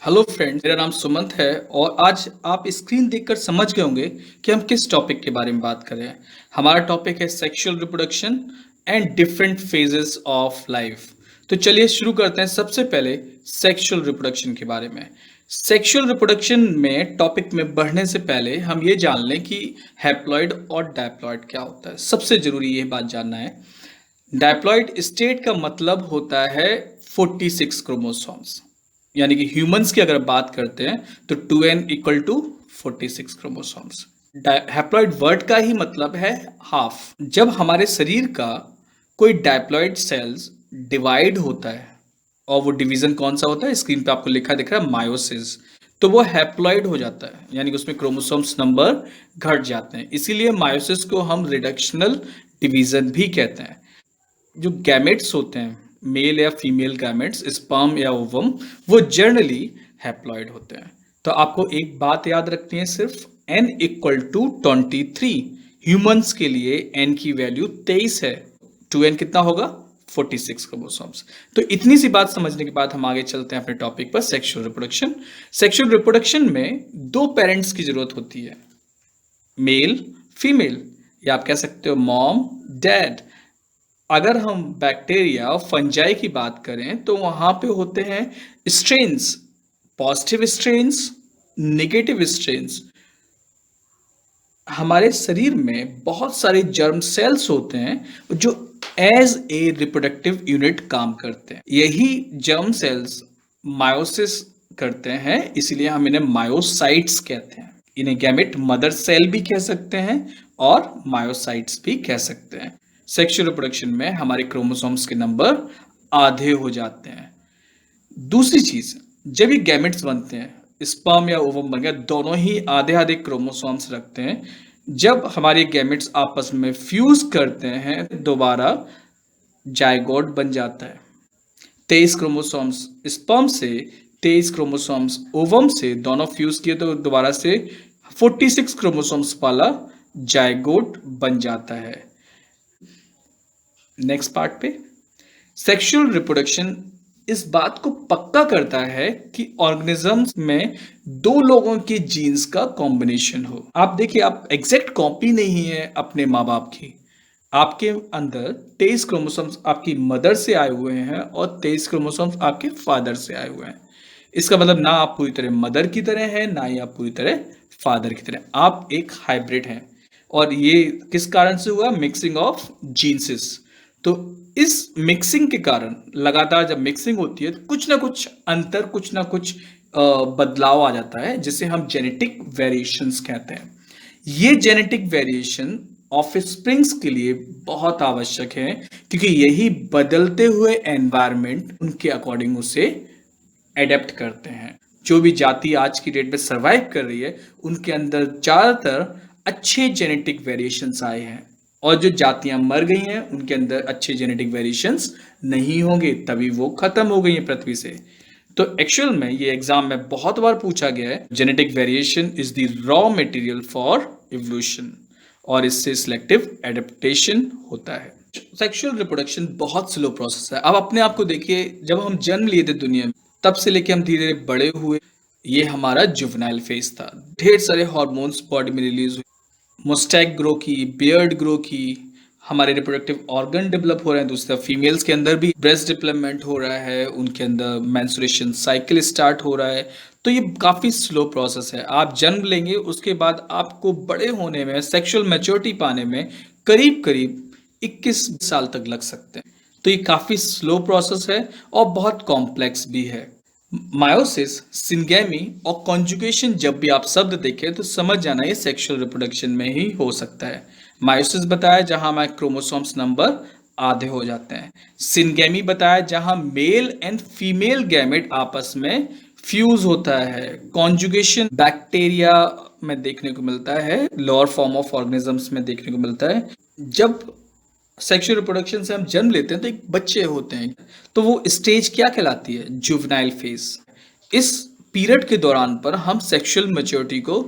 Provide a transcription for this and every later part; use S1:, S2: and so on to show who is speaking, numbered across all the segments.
S1: Hello friends, मेरा नाम सुमंत है और आज आप स्क्रीन देखकर समझ गए होंगे कि हम किस टॉपिक के बारे में बात कर रहे हैं। हमारा टॉपिक है sexual reproduction and different phases of life. तो चलिए शुरू करते हैं। सबसे पहले सेक्सुअल रिप्रोडक्शन के बारे में। सेक्सुअल रिप्रोडक्शन में टॉपिक में बढ़ने से पहले हम ये जान लें कि हैप्लॉइड और डायप्लॉइड क्या होता है। सबसे जरूरी ये बात जानना है। डायप्लॉइड स्टेट का मतलब होता है 46 क्रोमोसोम्स, यानी कि ह्यूमंस की अगर बात करते हैं तो 2n equal to 46 chromosomes. Haploid word का ही मतलब है हाफ। जब हमारे शरीर का कोई डायप्लॉइड सेल्स डिवाइड होता है, और वो डिवीजन कौन सा होता है, स्क्रीन पे आपको लिखा दिख रहा है मायोसिस, तो वो हैप्लॉइड हो जाता है, यानी कि उसमें क्रोमोसोम्स नंबर घट जाते हैं। इसीलिए मायोसिस को हम रिडक्शनल डिवीजन भी कहते हैं। जो गैमेट्स होते हैं, मेल या फीमेल गैमेट्स, स्पर्म या ओवम, वो जनरली हैप्लॉइड होते हैं। तो आपको एक बात याद रखनी है, सिर्फ n इक्वल टू 23। ह्यूमंस के लिए n की वैल्यू 23 है। 2n कितना होगा? 46 क्रोमोसोम्स। तो इतनी सी बात समझने के बाद हम आगे चलते हैं अपने टॉपिक पर, सेक्सुअल रिप्रोडक्शन। सेक्सुअल रिप्रोडक्शन में दो पेरेंट्स की जरूरत होती है, मेल फीमेल, या आप कह सकते हो मॉम डैड। अगर हम बैक्टीरिया और फंजाई की बात करें तो वहां पे होते हैं strains, positive strains, negative strains. हमारे शरीर में बहुत सारे जर्म सेल्स होते हैं जो एज ए रिप्रोडक्टिव यूनिट काम करते हैं। यही जर्म सेल्स मायोसिस करते हैं, इसलिए हम इन्हें मायोसाइट्स कहते हैं। इन्हें गैमेट मदर सेल भी कह सकते हैं और मायोसाइट्स भी कह सकते हैं। सेक्सुअल रिप्रोडक्शन में हमारे क्रोमोसोम्स के नंबर आधे हो जाते हैं। दूसरी चीज, जब ये गैमेट्स बनते हैं, स्पर्म या ओवम बन गया, दोनों ही आधे आधे क्रोमोसोम्स रखते हैं। जब हमारे गैमेट्स आपस में फ्यूज करते हैं, दोबारा जायगोट बन जाता है। 23 क्रोमोसोम्स स्पर्म से, 23 क्रोमोसोम्स ओवम से, दोनों फ्यूज किए तो दोबारा से 46 क्रोमोसोम्स वाला जायगोट बन जाता है। नेक्स्ट पार्ट पे, सेक्सुअल रिप्रोडक्शन इस बात को पक्का करता है कि ऑर्गेनिजम्स में दो लोगों के जीन्स का कॉम्बिनेशन हो। आप देखिए, आप एग्जैक्ट कॉपी नहीं है अपने माँ बाप की। आपके अंदर 23 क्रोमोसोम्स आपकी मदर से आए हुए हैं और 23 क्रोमोसोम्स आपके फादर से आए हुए हैं। इसका मतलब ना आप पूरी तरह मदर की तरह हैं, ना ही आप पूरी तरह फादर की तरह। आप एक हाइब्रिड हैं। और ये किस कारण से हुआ? Mixing of genes. तो इस मिक्सिंग के कारण लगातार जब मिक्सिंग होती है तो कुछ ना कुछ अंतर, कुछ ना कुछ बदलाव आ जाता है, जिसे हम जेनेटिक वेरिएशंस कहते हैं। ये जेनेटिक वेरिएशन ऑफस्प्रिंग्स के लिए बहुत आवश्यक है, क्योंकि यही बदलते हुए एनवायरनमेंट उनके अकॉर्डिंग उसे एडेप्ट करते हैं। जो भी जाति आज की डेट में सरवाइव कर रही है, उनके अंदर ज्यादातर अच्छे जेनेटिक वेरिएशंस आए हैं, और जो जातियां मर गई हैं उनके अंदर अच्छे जेनेटिक वेरिएशंस नहीं होंगे, तभी वो खत्म हो गई हैं पृथ्वी से। तो एक्चुअल में ये एग्जाम में बहुत बार पूछा गया है, genetic variation is the raw material for evolution, और इससे सिलेक्टिव एडेप्टेशन होता है। सेक्सुअल रिप्रोडक्शन बहुत स्लो प्रोसेस है। अब अपने आप को देखिए, जब हम जन्म लिए थे दुनिया में, तब से लेके हम धीरे धीरे बड़े हुए, ये हमारा जुवेनाइल फेज था। ढेर सारे हार्मोन्स बॉडी में रिलीज हुए, मुस्टैक ग्रो की, बियर्ड ग्रो की, हमारे रिप्रोडक्टिव ऑर्गन डेवलप हो रहे हैं। दूसरा, फीमेल्स के अंदर भी ब्रेस्ट डेवलपमेंट हो रहा है, उनके अंदर मेंस्ट्रुएशन साइकिल स्टार्ट हो रहा है। तो ये काफ़ी स्लो प्रोसेस है। आप जन्म लेंगे, उसके बाद आपको बड़े होने में, सेक्सुअल मैच्योरिटी पाने में करीब करीब 21 साल तक लग सकते हैं। तो ये काफ़ी स्लो प्रोसेस है और बहुत कॉम्प्लेक्स भी है। मायोसिस, सिंगेमी और कॉन्जुगेशन, जब भी आप शब्द देखें तो समझ जाना ये सेक्सुअल रिप्रोडक्शन में ही हो सकता है। मायोसिस बताया जहां हमारे क्रोमोसोम्स नंबर आधे हो जाते हैं। सिंगेमी बताया जहां मेल एंड फीमेल गैमेट आपस में फ्यूज होता है। कॉन्जुगेशन बैक्टीरिया में देखने को मिलता है, लोअर फॉर्म ऑफ ऑर्गेनिजम्स में देखने को मिलता है। जब सेक्सुअल रिप्रोडक्शन से हम जन्म लेते हैं तो एक बच्चे होते हैं, तो वो स्टेज क्या कहलाती है? Juvenile phase. इस पीरियड के दौरान पर हम सेक्सुअल मैच्योरिटी को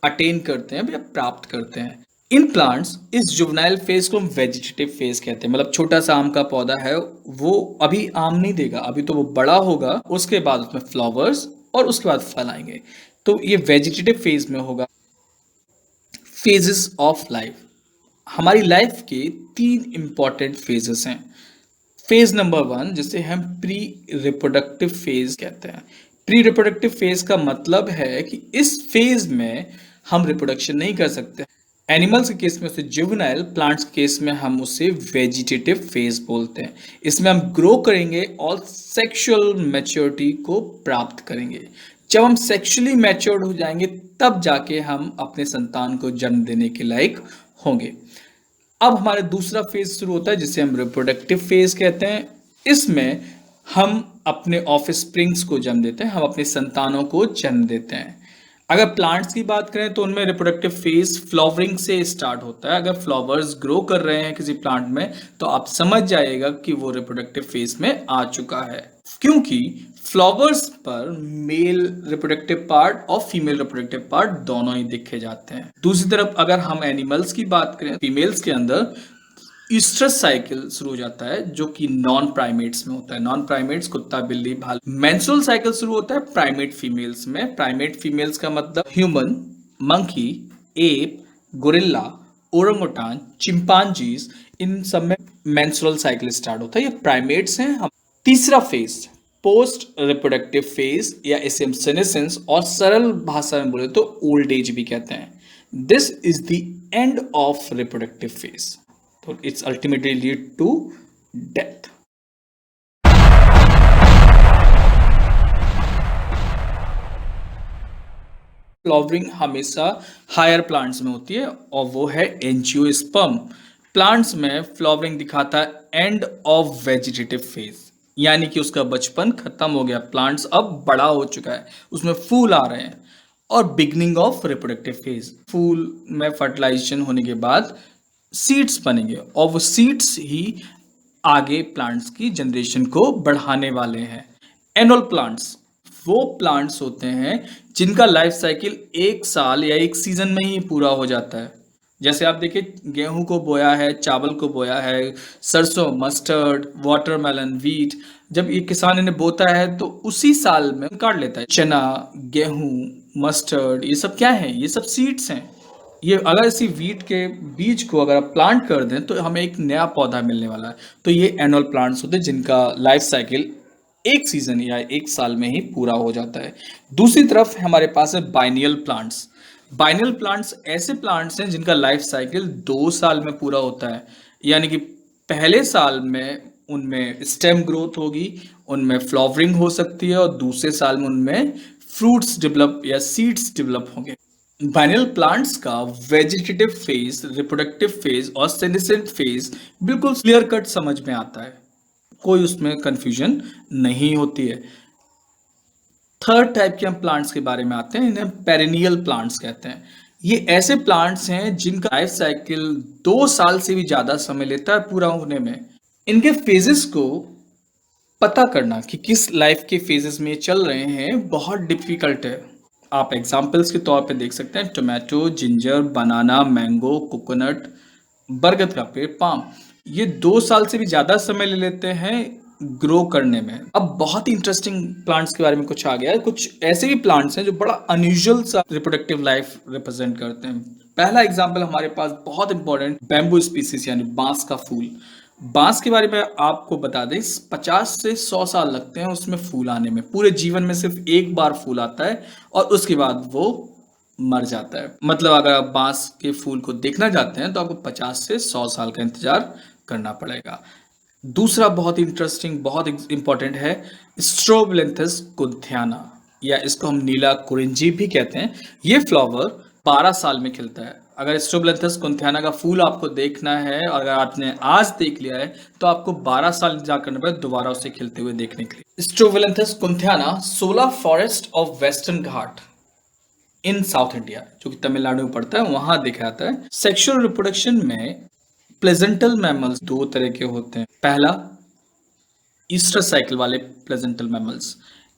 S1: अटेन करते हैं या प्राप्त करते हैं। इन प्लांट्स इस जुवेनाइल फेज को हम वेजिटेटिव फेज कहते हैं। मतलब छोटा सा आम का पौधा है, वो अभी आम नहीं देगा, अभी तो वो बड़ा होगा, उसके बाद उसमें फ्लावर्स और उसके बाद फल आएंगे। तो ये वेजिटेटिव फेज में होगा। फेजेस ऑफ लाइफ, हमारी लाइफ के 3 इंपॉर्टेंट फेजेस हैं। फेज नंबर 1 जिसे हम प्री रिप्रोडक्टिव फेज कहते हैं। प्री रिप्रोडक्टिव फेज का मतलब है कि इस फेज में हम रिप्रोडक्शन नहीं कर सकते। एनिमल्स के केस में उसे जुवेनाइल, प्लांट्स के केस में हम उसे वेजिटेटिव फेज बोलते हैं। इसमें हम ग्रो करेंगे और सेक्सुअल मैच्योरिटी को प्राप्त करेंगे। जब हम सेक्सुअली मैच्योर्ड हो जाएंगे तब जाके हम अपने संतान को जन्म देने के लायक होंगे। अब हमारा दूसरा फेज शुरू होता है जिसे हम रिप्रोडक्टिव फेज कहते हैं। इसमें हम अपने ऑफस्प्रिंग्स को जन्म देते हैं, हम अपने संतानों को जन्म देते हैं। अगर प्लांट्स की बात करें तो उनमें रिप्रोडक्टिव फेज फ्लावरिंग से स्टार्ट होता है। अगर फ्लावर्स ग्रो कर रहे हैं किसी प्लांट में तो आप समझ जाइएगा कि वो रिप्रोडक्टिव फेज में आ चुका है, क्योंकि फ्लावर्स पर मेल रिप्रोडक्टिव पार्ट और फीमेल रिप्रोडक्टिव पार्ट दोनों ही देखे जाते हैं। दूसरी तरफ अगर हम एनिमल्स की बात करें, फीमेल्स के अंदर ईस्ट्रस साइकिल शुरू हो जाता है जो कि नॉन प्राइमेट्स में होता है। नॉन प्राइमेट्स कुत्ता, बिल्ली, भालू। मेंस्ट्रुअल साइकिल शुरू होता है प्राइमेट फीमेल्स में। प्राइमेट फीमेल्स का मतलब human, monkey, ape, gorilla, orangutan, chimpanzees, इन सब में मेंस्ट्रुअल साइकिल स्टार्ट होता है। ये प्राइमेट्स हैं। तीसरा फेज पोस्ट रिप्रोडक्टिव फेज या इसे हम सेनेसेंस और सरल भाषा में बोले तो ओल्ड एज भी कहते हैं। This is the end of reproductive phase. तो it's ultimately lead to death. Flowering हमेशा हायर प्लांट्स में होती है और वो है एंजियोस्पर्म। प्लांट्स में फ्लावरिंग दिखाता है एंड ऑफ वेजिटेटिव फेज, यानी कि उसका बचपन खत्म हो गया, प्लांट्स अब बड़ा हो चुका है, उसमें फूल आ रहे हैं। और बिगनिंग ऑफ रिप्रोडक्टिव फेज, फूल में फर्टिलाइजेशन होने के बाद सीड्स बनेंगे और वो सीड्स ही आगे प्लांट्स की जनरेशन को बढ़ाने वाले हैं। एनुअल प्लांट्स वो प्लांट्स होते हैं जिनका लाइफ साइकिल 1 साल या 1 सीजन में ही पूरा हो जाता है। जैसे आप देखिए, गेहूं को बोया है, चावल को बोया है, सरसों, मस्टर्ड, वाटरमेलन, वीट, जब ये किसान इन्हें बोता है तो उसी साल में काट लेता है। चना, गेहूं, मस्टर्ड, ये सब क्या है? ये सब सीड्स हैं। ये अगर इसी वीट के बीज को अगर आप प्लांट कर दें तो हमें एक नया पौधा मिलने वाला है। तो ये एनुअल प्लांट्स होते हैं जिनका लाइफ साइकिल 1 सीजन या 1 साल में ही पूरा हो जाता है। दूसरी तरफ हमारे पास है बाइनियल प्लांट्स। बाइनियल प्लांट्स ऐसे प्लांट्स हैं जिनका लाइफ साइकिल 2 साल में पूरा होता है, यानी कि पहले साल में उनमें स्टेम ग्रोथ होगी, उनमें फ्लावरिंग हो सकती है और दूसरे साल में उनमें फ्रूट्स डेवलप या सीड्स डेवलप होंगे। बाइनियल प्लांट्स का वेजिटेटिव फेज, रिप्रोडक्टिव फेज और सेनेसेंट फेज बिल्कुल क्लियर कट समझ में आता है, कोई उसमें कंफ्यूजन नहीं होती है। थर्ड टाइप के हम प्लांट्स के बारे में आते हैं, इन्हें पेरेनियल प्लांट्स कहते हैं। ये ऐसे प्लांट्स हैं जिनका लाइफ साइकिल 2 साल से भी ज्यादा समय लेता है पूरा होने में। इनके फेजेस को पता करना कि किस लाइफ के फेजेस में चल रहे हैं बहुत डिफिकल्ट है। आप एग्जाम्पल्स के तौर पे देख सकते हैं टोमेटो, जिंजर, बनाना, मैंगो, कोकोनट, बरगद का पेड़, पाम। ये 2 साल से भी ज्यादा समय ले लेते हैं ग्रो करने में। अब बहुत ही इंटरेस्टिंग प्लांट्स के बारे में कुछ आ गया है। कुछ ऐसे भी प्लांट्स हैं जो बड़ा अनयूजुअल सा रिप्रोडक्टिव लाइफ रिप्रेजेंट करते हैं। पहला एग्जाम्पल हमारे पास बहुत इंपॉर्टेंट, बैम्बू स्पीसीज यानी बांस का फूल। बांस के बारे में आपको बता दें, 50 से 100 साल लगते हैं उसमें फूल आने में। पूरे जीवन में सिर्फ एक बार फूल आता है और उसके बाद वो मर जाता है। मतलब अगर आप बांस के फूल को देखना चाहते हैं तो आपको 50 से 100 साल का इंतजार करना पड़ेगा। दूसरा बहुत इंटरेस्टिंग, बहुत इंपॉर्टेंट है स्ट्रोबिलेंथस कुंथियाना, या इसको हम नीला कुरिंजी भी कहते हैं। ये फ्लावर 12 साल में खिलता है। अगर स्ट्रोबिलेंथस कुंथियाना का फूल आपको देखना है और अगर आपने आज देख लिया है तो आपको 12 साल इंतजार करना पड़ेगा दोबारा उसे खिलते हुए देखने के लिए। स्ट्रोबिलेंथस कुंथियाना सोला forest of western Ghat in south India, जो कि तमिलनाडु में पड़ता है, वहां देखा जाता है। सेक्सुअल रिप्रोडक्शन में प्लेजेंटल मैमल्स 2 तरह के होते हैं। पहला, ईस्ट्रस साइकिल वाले प्लेजेंटल मैमल्स,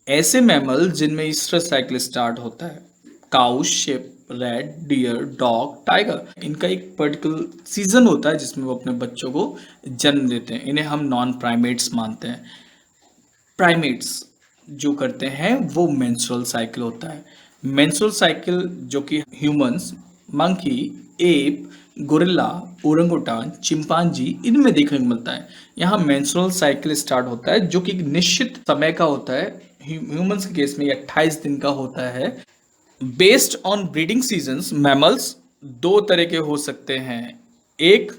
S1: ऐसे मैमल जिनमें ईस्ट्रस साइकिल स्टार्ट होता है। Cow, sheep, rat, deer, dog, tiger. इनका एक पर्टिकुलर सीजन होता है जिसमें वो अपने बच्चों को जन्म देते हैं। इन्हें हम नॉन प्राइमेट्स मानते हैं। प्राइमेट्स जो करते हैं वो मेंस्ट्रुअल साइकिल होता है। मेंस्ट्रुअल साइकिल जो कि humans, monkey, ape, gorilla, orangutan, chimpanzee इनमें देखने को मिलता है। यहाँ मेंस्ट्रुअल साइकिल स्टार्ट होता है जो कि एक निश्चित समय का होता है। ह्यूमंस के केस में 28 दिन का होता है। Based on breeding seasons mammals दो तरह के हो सकते हैं। एक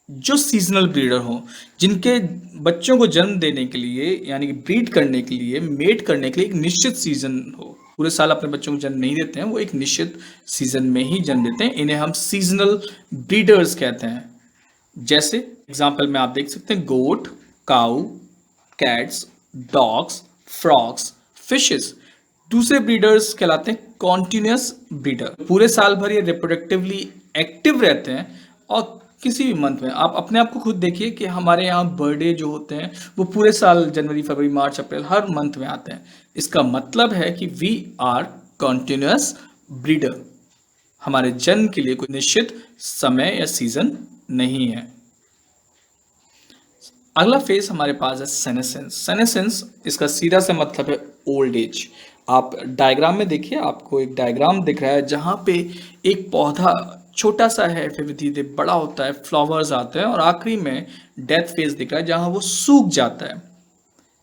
S1: जो सीजनल ब्रीडर हो, जिनके बच्चों को जन्म देने के लिए यानी कि ब्रीड करने के लिए, मेट करने के लिए एक निश्चित सीजन हो। पूरे साल अपने बच्चों को जन्म नहीं देते हैं, वो एक निश्चित सीजन में ही जन्म देते हैं। इन्हें हम सीजनल ब्रीडर्स कहते हैं। जैसे एग्जाम्पल में आप देख सकते हैं गोट, काऊ, कैट्स, डॉग्स, फ्रॉग्स, फिशेस। दूसरे ब्रीडर्स कहलाते हैं कॉन्टिन्यूस ब्रीडर। पूरे साल भर ये रिप्रोडक्टिवली एक्टिव रहते हैं और किसी भी मंथ में आप अपने आप को खुद देखिए कि हमारे यहाँ बर्थडे जो होते हैं वो पूरे साल जनवरी, फरवरी, मार्च, अप्रैल हर मंथ में आते हैं। इसका मतलब है कि वी आर कॉन्टिन्यूस ब्रीडर। हमारे जन्म के लिए कोई निश्चित समय या सीजन नहीं है। अगला फेज हमारे पास है सेनेसेंस। सेनेसेंस इसका सीधा सा मतलब है ओल्ड एज। आप डायग्राम में देखिए, आपको एक डायग्राम दिख रहा है जहां पे एक पौधा छोटा सा है, फिर धीरे धीरे बड़ा होता है, फ्लावर्स आते हैं और आखिरी में डेथ फेज दिख रहा है जहां वो सूख जाता है।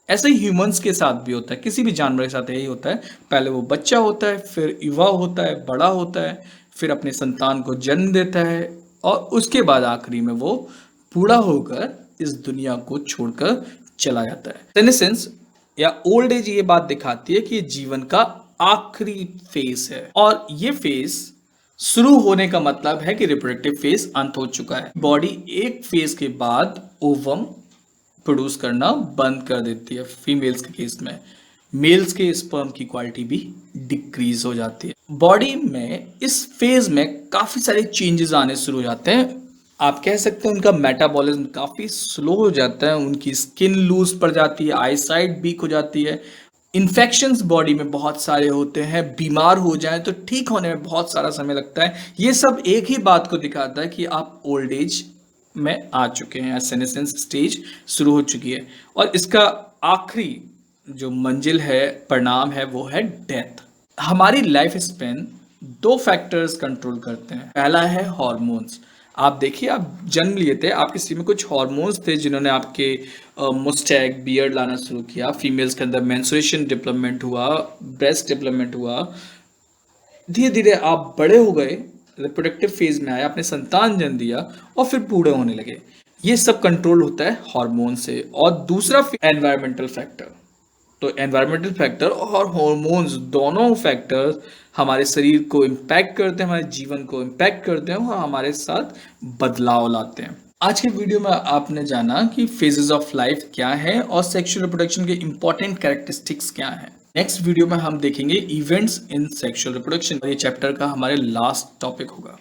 S1: ऐसे ही ह्यूमंस के साथ भी होता है, किसी भी जानवर के साथ यही होता है। पहले वो बच्चा होता है, फिर युवा होता है, बड़ा होता है, फिर अपने संतान को जन्म देता है और उसके बाद आखिरी में वो बूढ़ा होकर इस दुनिया को छोड़कर चला जाता है। सेनेसेंस या ओल्ड एज ये बात दिखाती है कि ये जीवन का आखिरी फेज है और ये फेज शुरू होने का मतलब है कि रिप्रोडक्टिव फेज अंत हो चुका है। बॉडी एक फेज के बाद ओवम प्रोड्यूस करना बंद कर देती है। फीमेल्स के केस में मेल्स के स्पर्म की क्वालिटी भी डिक्रीज हो जाती है। बॉडी में इस फेज में काफी सारे चेंजेस आने शुरू हो जाते हैं। आप कह सकते हैं उनका मेटाबॉलिज्म काफी स्लो हो जाता है, उनकी स्किन लूज पड़ जाती है, आई साइट वीक हो जाती है, इन्फेक्शंस बॉडी में बहुत सारे होते हैं, बीमार हो जाएं तो ठीक होने में बहुत सारा समय लगता है। ये सब एक ही बात को दिखाता है कि आप ओल्ड एज में आ चुके हैं, सेनेसेंस स्टेज शुरू हो चुकी है। और इसका आखिरी जो मंजिल है, परिणाम है, वो है डेथ। हमारी लाइफ स्पेन दो फैक्टर्स कंट्रोल करते हैं। पहला है हार्मोन्स। आप देखिए, आप जन्म लिए थे, आपके शरीर में कुछ हार्मोन्स थे जिन्होंने आपके मुस्टैक, बियर्ड लाना शुरू किया। फीमेल्स के अंदर मेंस्ट्रुएशन डेवलपमेंट हुआ, ब्रेस्ट डेवलपमेंट हुआ। धीरे धीरे आप बड़े हो गए, रिप्रोडक्टिव फेज में आए, आपने संतान जन्म दिया और फिर बूढ़े होने लगे। ये सब कंट्रोल होता है हार्मोन से। और दूसरा एनवायरमेंटल फैक्टर। तो एनवायरमेंटल फैक्टर और हार्मोन्स दोनों फैक्टर्स हमारे शरीर को इम्पैक्ट करते हैं, हमारे जीवन को इम्पैक्ट करते हैं और हमारे साथ बदलाव लाते हैं। आज के वीडियो में आपने जाना कि फेजेस ऑफ लाइफ क्या है और सेक्सुअल रिप्रोडक्शन के इंपॉर्टेंट कैरेक्टरिस्टिक्स क्या हैं। नेक्स्ट वीडियो में हम देखेंगे इवेंट्स इन सेक्सुअल रिप्रोडक्शन। ये चैप्टर का हमारे लास्ट टॉपिक होगा।